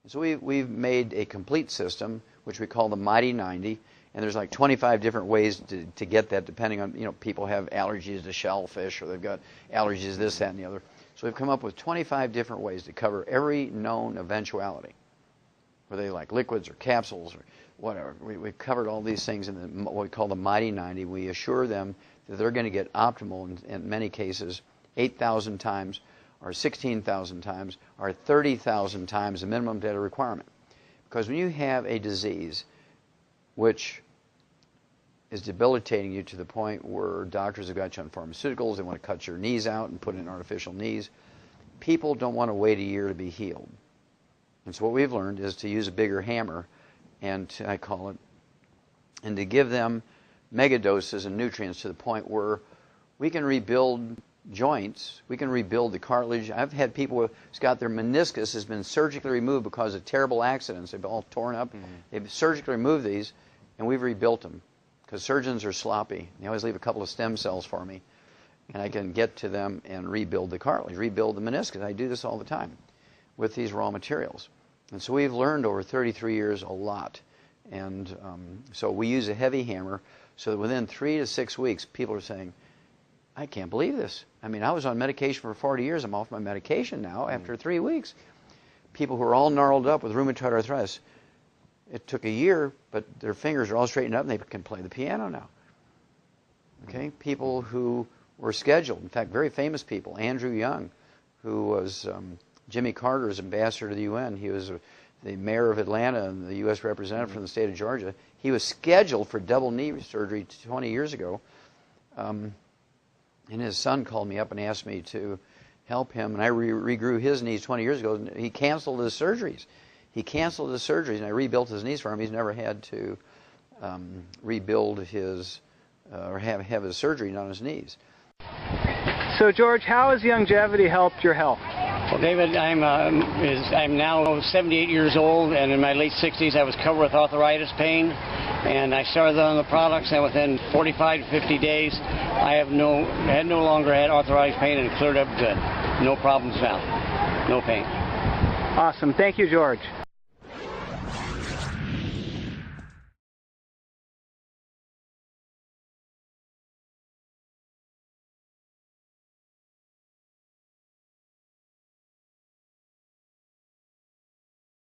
So we've made a complete system, which we call the Mighty 90, and there's like 25 different ways to get that, depending on, people have allergies to shellfish, or they've got allergies to this, that, and the other. So we've come up with 25 different ways to cover every known eventuality, whether they like liquids or capsules or whatever. We've covered all these things in what we call the Mighty 90. We assure them that they're going to get optimal in many cases 8,000 times, or 16,000 times, or 30,000 times the minimum data requirement. Because when you have a disease which is debilitating you to the point where doctors have got you on pharmaceuticals, they want to cut your knees out and put in artificial knees, people don't want to wait a year to be healed. And so what we've learned is to use a bigger hammer, and I call it, and to give them mega doses and nutrients to the point where we can rebuild joints, we can rebuild the cartilage. I've had people who's got their meniscus has been surgically removed because of terrible accidents. They've all torn up. They've surgically removed these, and we've rebuilt them, because surgeons are sloppy. They always leave a couple of stem cells for me, and I can get to them and rebuild the cartilage, rebuild the meniscus. I do this all the time with these raw materials. And so we've learned over 33 years a lot. And so we use a heavy hammer so that within 3 to 6 weeks, people are saying, I can't believe this. I mean, I was on medication for 40 years. I'm off my medication now after 3 weeks. People who are all gnarled up with rheumatoid arthritis, it took a year, but their fingers are all straightened up and they can play the piano now. Okay? People who were scheduled, in fact, very famous people. Andrew Young, who was Jimmy Carter's ambassador to the UN. He was the mayor of Atlanta and the U.S. representative from the state of Georgia. He was scheduled for double knee surgery 20 years ago. And his son called me up and asked me to help him. And I regrew his knees 20 years ago. He canceled his surgeries. He canceled his surgeries, and I rebuilt his knees for him. He's never had to rebuild his, or have his surgery on his knees. So, George, how has Youngevity helped your health? Well, David, I'm now 78 years old, and in my late 60s I was covered with arthritis pain, and I started on the products, and within 45 to 50 days I have no longer had arthritis pain, and it cleared up good. No problems now. No pain. Awesome. Thank you, George.